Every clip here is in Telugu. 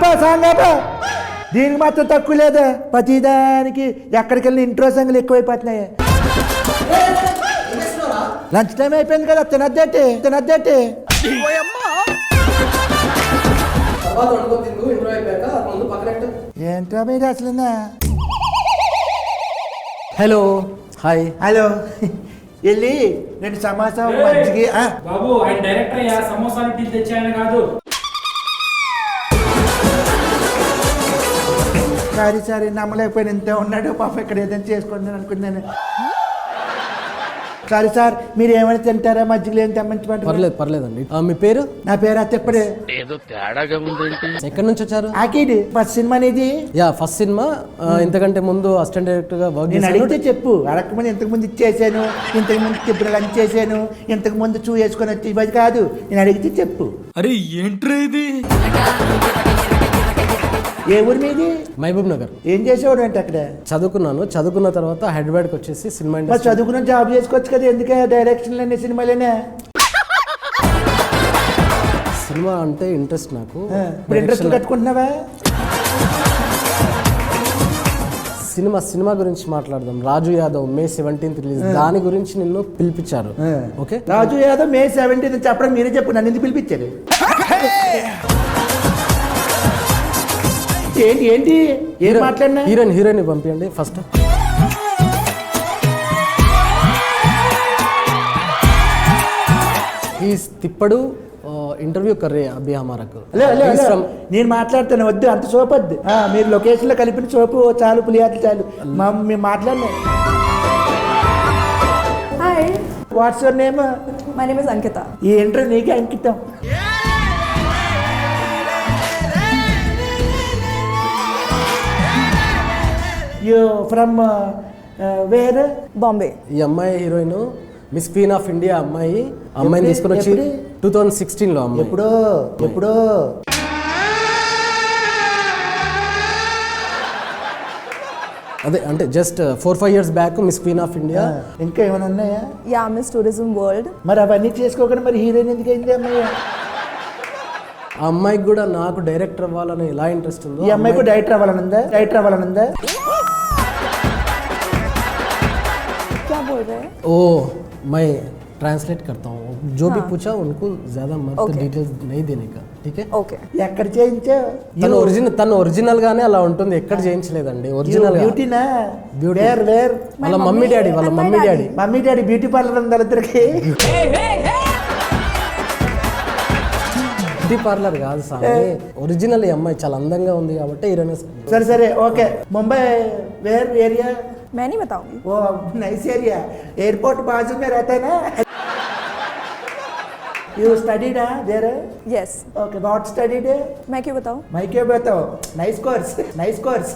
సాంగ్ దీనికి మాత్రం తక్కువ లేదా? ప్రతిదానికి ఎక్కడికి వెళ్ళిన ఇంట్రో సాంగ్లు ఎక్కువైపోతున్నాయి. లంచ్ టైం అయిపోయింది కదా, తినద్దేటి. ఏంటో మీరు అసలు. Hello hi. హలో వెళ్ళి 2 సమోసా మంచికి. బాబు ఆయన డైరెక్టర్ అయ్యా, సమోసాలు టీ తెచ్చాయని కాదు. సారీ నమ్మలేకపోయిన ఇంతే ఉన్నాడు పాప. ఇక్కడ ఏదైనా చేసుకుంటాను అనుకున్నాను. సారీ సార్, మీరు ఏమైనా తింటారా? మజ్జిగలు ఏం తెమ్మంచమంటారు? పర్లేదండి. మీ పేరు? నా పేరు అత్తప్పుడే. ఏదో తేడాగా ఉంది. ఎక్కడి నుంచి వచ్చారు? ఆకిడి ఫస్ట్ సినిమా అనేది. First cinema. ఇంతకంటే ముందు అసిస్టెంట్ డైరెక్టర్ గా వర్క్ నేను చేశాను. అడిగితే చెప్పు. అడగకముందు ఇంతకు ముందు ఇచ్చేసాను, ఇంతకు ముందు ఇప్పుడు లంచ్ చేశాను, ఇంతకు ముందు చూ వేసుకొని వచ్చి ఇవ్వదు కాదు. నేను అడిగితే చెప్పు. అరే ఏంట్రా ఇది? ఏ ఊరి మీది? మహబూబ్ నగర్. ఏం చేసేవాడు అంటే అక్కడ? చదువుకున్న తర్వాత హైదరాబాద్కి వచ్చేసి సినిమా మరి చదువుకున్న జాబ్ చేసుకోవచ్చు కదా, ఎందుకే డైరెక్షన్లన్నీ సినిమాలేనే? సినిమా అంటే ఇంట్రెస్ట్ నాకు. ఇప్పుడు ఇంట్రెస్ట్ కట్టుకుంటున్నావా? సినిమా గురించి మాట్లాడదాం. రాజు యాదవ్ May 17th రిలీజ్. దాని గురించి నిన్ను పిలిపించారు. ఓకే, రాజు యాదవ్ May 17th చెప్పడం మీరే చెప్పు. నన్ను ఎందుకు పిలిపించారు? ఏంటి ఏం మాట్లాడినా? హీరోయిన్ పంపించండి ఫస్ట్. తిప్పడు ఇంటర్వ్యూ కర్రే అభి హమారకు. నేను మాట్లాడతాను, వద్దు అంత సోపు వద్దు. మీరు లొకేషన్ లో కలిపిన సోపు చాలు, పులియాట్లు చాలు. మేము మాట్లాడినా. Hi, what's your name? My name is Ankita. ఈ ఇంటర్వ్యూ నీకే అంకితం. You from where? బాంబే. ఈ అమ్మాయి heroine miss queen of India అమ్మాయిని తీసుకుని వచ్చి 2016లో. అమ్మాయి ఎప్పుడో అదే అంటే just 4-5 years back miss queen of India. ఇంకా ఏమైనా ఉన్నాయా? Yeah, miss tourism world. మరి అవన్నీ చేసుకోకుండా మరి హీరోయిన్ ఎందుకు అయింది అమ్మాయి? ఆ అమ్మాయికి కూడా నాకు డైరెక్టర్ అవ్వాలని ఎలా ఇంట్రెస్ట్ ఉందో ఈ అమ్మాయికి డైరెక్టర్ అవ్వాలనుందా? क्या बोल रहे हैं? ओ मैं ट्रांसलेट करता हूँ. जो भी पूछा उनको ज्यादा मत डिटेल्स नहीं देने का. ठीक है? ఓకే. ఎక్కడ చేయించావు? తను ఒరిజినల్ గానే అలా ఉంటుంది. ఎక్కడ చేయించలేదండి. ఒరిజినల్ బ్యూటీనా? బ్యూటీ. వేర్ వాళ్ళ మమ్మీ డాడీ బ్యూటీ పార్లర్ ఉంది వాళ్ళిద్దరికి. బ్యూటీ పార్లర్ కాదు సార్, ఒరిజినల్. ఈ అమ్మాయి చాలా అందంగా ఉంది కాబట్టి హీరోయిన్. సరే ఓకే. Mumbai where area? मैं नहीं बताऊंगी. वो नाइस एरिया, एयरपोर्ट बाजू में रहता है ना. You studied there? Yes. Okay, what studied? मैं क्यों बताऊं? मैं क्यों बताऊं? Nice course.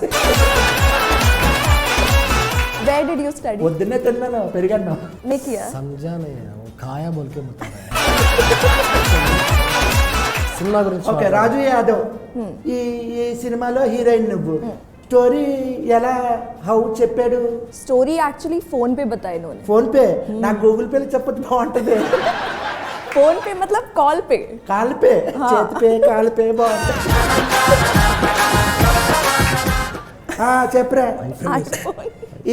Where did you study? పొద్దున్నే తిన్నాను, పెరిగాను. मैं किया. समझा नहीं है वो, खाया बोल के बता रहा है. సినిమా గురించి. ఓకే, రాజు యాదవ్ ఈ సినిమాలో హీరోయిన్ నువ్వు. స్టోరీ ఎలా చెప్పాడు? स्टोरी एक्चुअली फोन पे बताया इन्होंने. Phone pay? నాకు గూగుల్ పేలో చెప్పొచ్చు, బాగుంటది. फोन पे मतलब कॉल पे. కాల్ పే, చేతి పే, కాల్ పే బాగుంటది. చెప్పరా?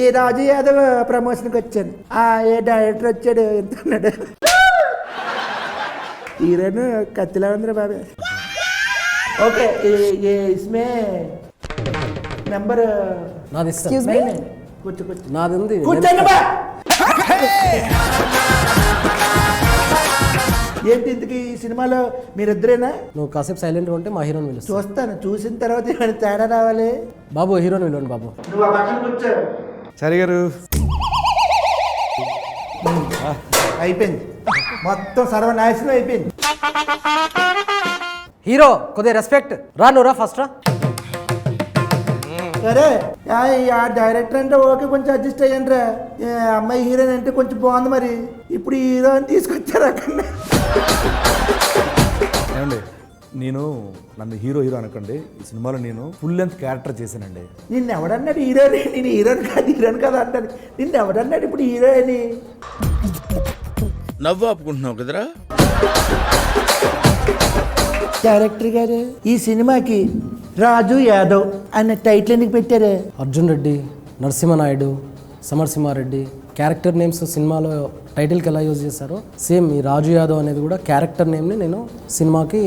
ఈ రాజు యాదవ్ ప్రమోషన్కి వచ్చాను. ఏ డైరెక్టర్ వచ్చాడు, ఎంతున్నాడు? హీరోయిన్ కత్తిలా ఉందిరా బాబే. ఓకే, ఇస్మే నెంబర్ నాది. Excuse me? కూర్చో. నాది ఉంది. కూర్చోండి బా. ఏంటి ఇంతకీ ఈ సినిమాలో మీరిద్దరేనా? నువ్వు కాసేపు సైలెంట్ ఉంటే మా హీరోని పిలుస్తా. చూస్తాను, చూసిన తర్వాత ఏమైనా తేడా రావాలి. బాబు హీరోని పిలవండి బాబు. నువ్వు ఆ పక్కన కూర్చో. సరే గారు. అయిపోయింది, మొత్తం సర్వనాశనం అయిపోయింది. హీరో కొద్దిగా రెస్పెక్ట్. నువ్వు రా ఫస్ట్ రా. సరే, ఆ డైరెక్టర్ అంటే ఓకే, కొంచెం అడ్జస్ట్ అయ్యండి రా. అమ్మాయి హీరోయిన్ అంటే కొంచెం బాగుంది. మరి ఇప్పుడు హీరో అని తీసుకొచ్చారు అక్కడ. ఏమండి, నన్ను హీరో అనకండి. ఈ సినిమాలో నేను ఫుల్ లెంత్ క్యారెక్టర్ చేశానండి. నిన్ను ఎవడన్నాడు హీరోని? నేను హీరోని కాదు అంటాను. నిన్ను ఎవడన్నాడు ఇప్పుడు హీరోయిన్? నవ్వు ఆపుకుంటున్నావు కదరా. డైరెక్టర్ గారు ఈ సినిమాకి రాజు యాదవ్ అనే టైటిల్ ఎందుకు పెట్టారే? అర్జున్ రెడ్డి, నరసింహనాయుడు, సమరసింహారెడ్డి క్యారెక్టర్ నేమ్స్ సినిమాలో టైటిల్కి ఎలా యూజ్ చేశారో సేమ్ ఈ రాజు యాదవ్ అనేది కూడా క్యారెక్టర్ నేమ్ని నేను సినిమాకి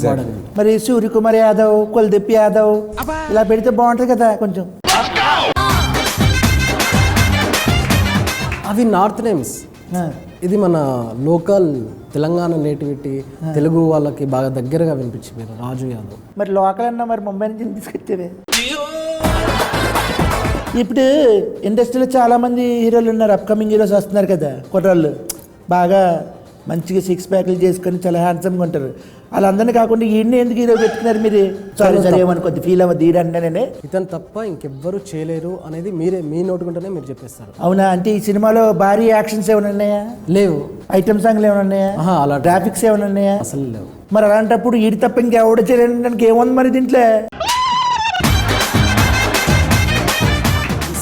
వాడాను. మరి సూర్యకుమార్ యాదవ్, కుల్దీప్ యాదవ్ ఇలా పెడితే బాగుంటుంది కదా కొంచెం. అవి నార్త్ నేమ్స్, ఆ, ఇది మన లోకల్ తెలంగాణ నేటివిటీ, తెలుగు వాళ్ళకి బాగా దగ్గరగా వినిపించింది రాజు యాదవ్. మరి లోకల్ అన్నా మరి ముంబై నుంచి తీసుకొచ్చేవే. ఇప్పుడు ఇండస్ట్రీలో చాలా మంది హీరోలు ఉన్నారు, అప్కమింగ్ హీరోస్ వస్తున్నారు కదా, కుర్రాళ్ళు బాగా మంచిగా సిక్స్ ప్యాక్లు చేసుకొని చాలా హ్యాండ్సమ్గా ఉంటారు. వాళ్ళందరినీ కాకుండా ఈయన్ని ఎందుకు హీరో పెట్టుకున్నారు మీరు? సారీ సరే ఏమనుకోద్ది, ఫీల్ అవ్వద్దు ఈడనే. ఇతను తప్ప ఇంకెవ్వరు చేయలేరు అనేది మీ నోటుకుంటేనే మీరు చెప్పేస్తారు. అవునా? అంటే ఈ సినిమాలో భారీ యాక్షన్స్ ఏమైనా ఉన్నాయా? లేవు. ఐటమ్ సాంగ్లు ఏమైనా ఉన్నాయా? అలా గ్రాఫిక్స్ ఏమైనా ఉన్నాయా? అసలు లేవు. మరి అలాంటప్పుడు ఈడి తప్ప ఇంకెవడ చేయడానికి ఏముంది మరి దీంట్లో?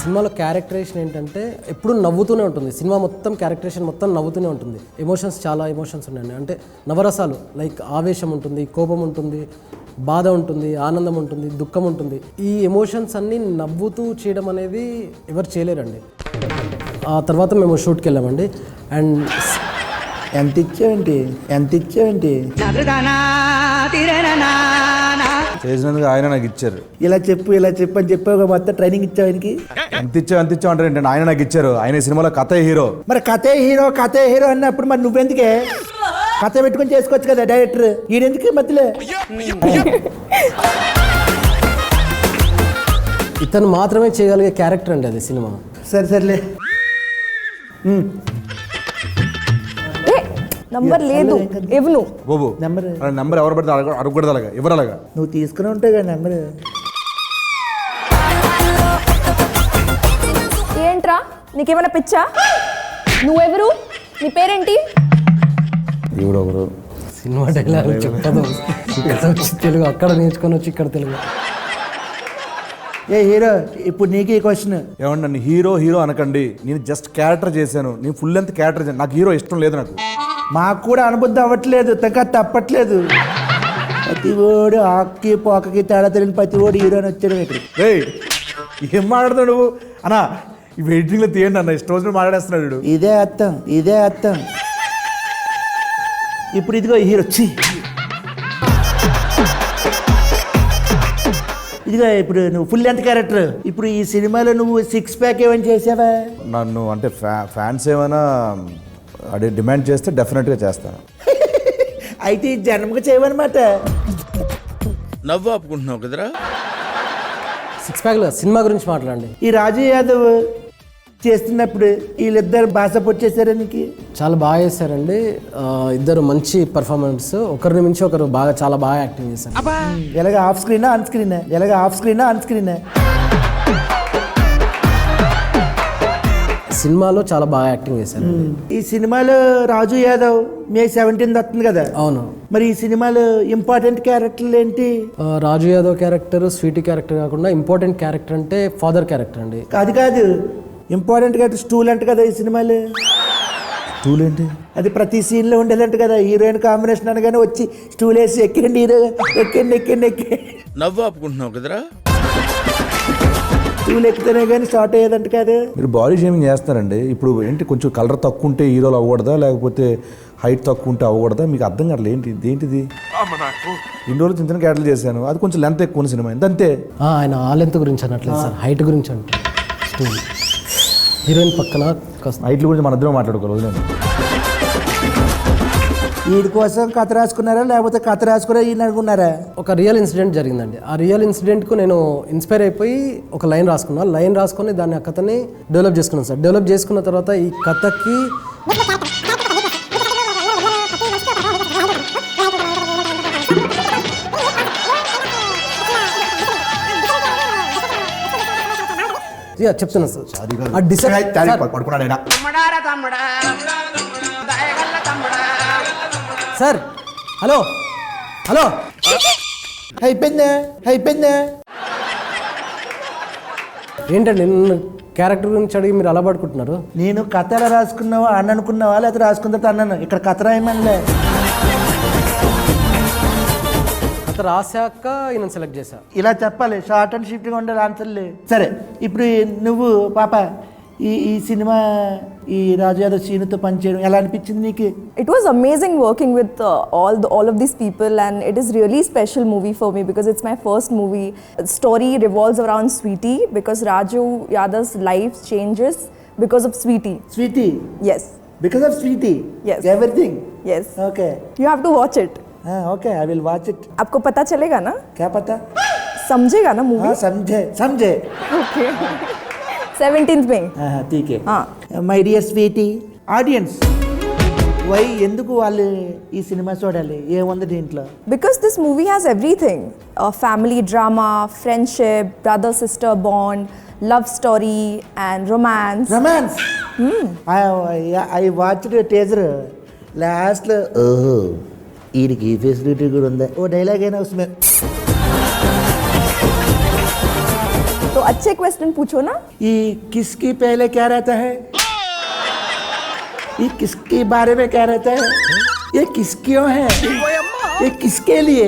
సినిమాలో క్యారెక్టరేషన్ ఏంటంటే ఎప్పుడు నవ్వుతూనే ఉంటుంది. సినిమా మొత్తం క్యారెక్టరేషన్ మొత్తం నవ్వుతూనే ఉంటుంది. ఎమోషన్స్ చాలా ఎమోషన్స్ ఉన్నాయండి. అంటే నవరసాలు లైక్ ఆవేశం ఉంటుంది, కోపం ఉంటుంది, బాధ ఉంటుంది, ఆనందం ఉంటుంది, దుఃఖం ఉంటుంది. ఈ ఎమోషన్స్ అన్నీ నవ్వుతూ చేయడం అనేది ఎవరు చేయలేరండి. ఆ తర్వాత మేము షూట్కి వెళ్ళామండి. అండ్ ఎంత ఇచ్చావేంటి? చేసినందుకు ఆయన నాకు ఇచ్చారు. ఇలా చెప్పు అని చెప్పావు, మొత్తం ట్రైనింగ్ ఇచ్చావు ఆయనకి. ఎంత ఇచ్చావు అంటారు ఏంటంటే ఆయన నాకు ఇచ్చారు. ఆయన ఈ సినిమాలో కథే హీరో. మరి కథే హీరో అన్నప్పుడు మరి నువ్వెందుకే కథ పెట్టుకొని చేసుకోవచ్చు కదా డైరెక్టర్, ఈయనెందుకు మధ్యలో? ఇతను మాత్రమే చేయగలిగే క్యారెక్టర్ అండి అది సినిమా. సర్లే. నంబర్ లేదు ఇవ్వను. బాబు నెంబర్ ఎవరు పడితే అడగకూడదు, అలాగా ఎవరు అలాగా నువ్వు తీసుకుని ఉంటావు కదా నెంబర్. ఏంట్రా నీకేమైనా పిచ్చా? నువ్వెవరు? నీ పేరేంటి? ఎవరు సినిమా డైలాగ్ చెప్పదు. ఇక్కడ వచ్చి తెలుగు, అక్కడ నేర్చుకొని వచ్చి ఇక్కడ తెలుగు. ఏ హీరో, ఇప్పుడు నీకు ఈ క్వశ్చన్. ఏమండి నన్ను హీరో అనకండి. నేను జస్ట్ క్యారెక్టర్ చేశాను. నేను ఫుల్ లెంత్ క్యారెక్టర్ చేశాను. నాకు హీరో ఇష్టం లేదు. నాకు మాకు కూడా అనుబుద్ధి అవ్వట్లేదు, తప్పట్లేదు. ప్రతి ఓడు ఆక్కి పోకకి తేడా తెలియని ప్రతి ఓడు హీరోని వచ్చాడు ఇక్కడ. ఏం మాట్లాడుతున్నాడు నువ్వు అన్నా? ఈ వెయిటింగ్లో తీయండి అన్న, ఇష్టం వచ్చిన మాట్లాడేస్తున్నాడు. ఇదే అర్థం. ఇప్పుడు ఇదిగో హీరో ఇదిగో ఇప్పుడు నువ్వు ఫుల్ లెంత్ క్యారెక్టర్. ఇప్పుడు ఈ సినిమాలో నువ్వు సిక్స్ ప్యాక్ ఏమైనా చేసావా? నన్ను అంటే ఫ్యాన్స్ ఏమైనా అదే డిమాండ్ చేస్తే డెఫినెట్గా చేస్తాను. అయితే ఈ జన్మకు చేయవన్నమాట. నవ్వు ఆపుకుంటున్నావు కదరా. సిక్స్ ప్యాక్లో సినిమా గురించి మాట్లాడండి. ఈ రాజు యాదవ్ చేస్తున్నప్పుడు వీళ్ళిద్దరు భాష పొచ్చేసారా నీకు? చాలా బాగా చేశారండి. ఇద్దరు మంచి పర్ఫార్మెన్స్, ఒకరిని మించి ఒకరు చాలా బాగా యాక్టింగ్ చేశారు. ఎలాగ ఆఫ్ స్క్రీనా ఆన్ స్క్రీనా? సినిమాలో చాలా బాగా యాక్టింగ్ చేశారు. ఈ సినిమాలో రాజు యాదవ్ మే 17 వస్తుంది కదా. అవును. మరి ఈ సినిమాలో ఇంపార్టెంట్ క్యారెక్టర్లు ఏంటి? రాజు యాదవ్ క్యారెక్టర్ స్వీటీ క్యారెక్టర్ కాకుండా ఇంపార్టెంట్ క్యారెక్టర్ అంటే ఫాదర్ క్యారెక్టర్ అండి. కాదు ఇంపార్టెంట్ క్యారెక్టర్ స్టూల్ అంట కదా ఈ సినిమాలో. స్టూల్ ఏంటి? అది ప్రతి సీన్లో ఉండేదంట కదా. హీరోయిన్ కాంబినేషన్ అనగానే వచ్చి స్టూల్ వేసి ఎక్కండి హీరో, ఎక్కండి. నవ్వు ఆపుకుంటున్నావు కదరా. స్టూల్ ఎక్కితేనే కానీ స్టార్ట్ అయ్యేదంట కదా. మీరు బాడీ షేమింగ్ చేస్తారండి. ఇప్పుడు ఏంటి, కొంచెం కలర్ తక్కువ ఉంటే హీరోలు అవ్వకూడదా, లేకపోతే హైట్ తక్కువ ఉంటే అవ్వకూడదా? మీకు అర్థం కావట్లేదు. ఏంటిది? ఇన్ని రోజులు చిన్న క్యారెక్టర్లు చేశాను, అది కొంచెం లెంత్ ఎక్కువ సినిమా అంతే. ఆయన ఆ లెంత్ గురించి అనట్లేదు సార్, హైట్ గురించి అంటే. హీరోయిన్ పక్కన హైట్ల గురించి మన ఇద్దరం మాట్లాడుకోవాలి. వీడి కోసం కథ రాసుకున్నారా లేకపోతే కథ రాసుకున్నా ఈయన అనుకున్నారా? ఒక రియల్ ఇన్సిడెంట్ జరిగిందండి. ఆ రియల్ ఇన్సిడెంట్కు నేను ఇన్స్పైర్ అయిపోయి ఒక లైన్ రాసుకొని దాన్ని ఆ కథని డెవలప్ చేసుకున్నాను సార్. డెవలప్ చేసుకున్న తర్వాత ఈ కథకి చెప్తున్నా సార్. హలో అయిపోయిందా? ఏంటండి నిన్ను క్యారెక్టర్ గురించి అడిగి మీరు అలా పడుకుంటున్నారు? నేను కథ ఎలా రాసుకున్నావా అని అనుకున్నావా లేకపోతే రాసుకున్న తర్వాత అన్నాను. ఇక్కడ కథ రాయమనిలే. కథ రాశాక ఈయన సెలెక్ట్ చేశా. ఇలా చెప్పాలి, షార్ట్ అండ్ షిఫ్ట్గా ఉండాలి ఆన్సర్లు. సరే ఇప్పుడు నువ్వు పాప ఈ సినిమా ఈ రాజు యాదవ్ సీనుతో పనిచేయడం ఎలా అనిపించింది నీకు? It was amazing working with all of these people, and it is really special movie for me because it's my first movie. The story revolves around Sweetie because Raju Yadav's life changes because of Sweetie. Sweetie, Yes, because of sweetie Yes. Everything. yes. Okay You have to watch it. Okay, I will watch it. आपको पता चलेगा ना, क्या पता? समझेगा ना मूवी? हाँ, समझे. Okay. 17th में. ठीक है. हाँ. My dear sweetie audience, why ఎందుకు వాళ్ళు ఈ సినిమా చూడాలి? ఏముంది దీంట్లో? Because this movie has everything: family drama, friendship, brother-sister bond, love story, and romance. Romance. I watched teaser. లాస్ట్లో ఓహో వీడికి ఈ ఫెసిలిటీ కూడా ఉందా, ఓ డైలాగ్ అయినా उसमें. तो अच्छे क्वेश्चन पूछो ना. ये किसकी पहले क्या रहता है? ये किसके बारे में क्या रहता है? ये किस क्यों है? ये किसके लिए?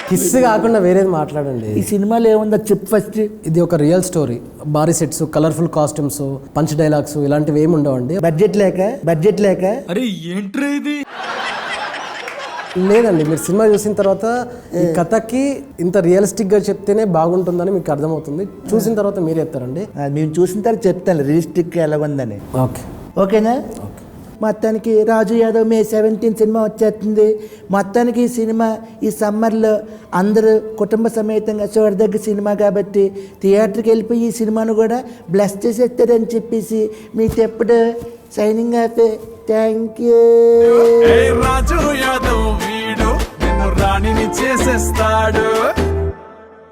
కిస్ కాకుండా వేరేది మాట్లాడండి. ఈ సినిమాలో ఏముందో చెప్పు ఫస్ట్. ఇది ఒక రియల్ స్టోరీ. భారీ sets, colourful costumes, punch dialogues ఇలాంటివి ఏమి ఉండవండి. బడ్జెట్ లేక అరే ఏంట్రా ఇది? లేదండి, మీరు సినిమా చూసిన తర్వాత ఈ కథకి ఇంత రియలిస్టిక్గా చెప్తేనే బాగుంటుందని మీకు అర్థమవుతుంది. చూసిన తర్వాత మీరు చెప్తారండి. మేము చూసిన తర్వాత చెప్తాను రియలిస్టిక్ ఎలా ఉందని. ఓకే, ఓకేనా? మొత్తానికి రాజు యాదవ్ మే 17 సినిమా వచ్చేస్తుంది. మొత్తానికి ఈ సినిమా ఈ సమ్మర్లో అందరూ కుటుంబ సమేతంగా చూడదగ్గ సినిమా కాబట్టి థియేటర్కి వెళ్ళిపోయి ఈ సినిమాను కూడా బ్లెస్ చేసేస్తారని చెప్పేసి మీకు ఎప్పుడు signing off. Thank you. Raju Yadav వీడు నిన్ను రాణిని చేసేస్తాడు.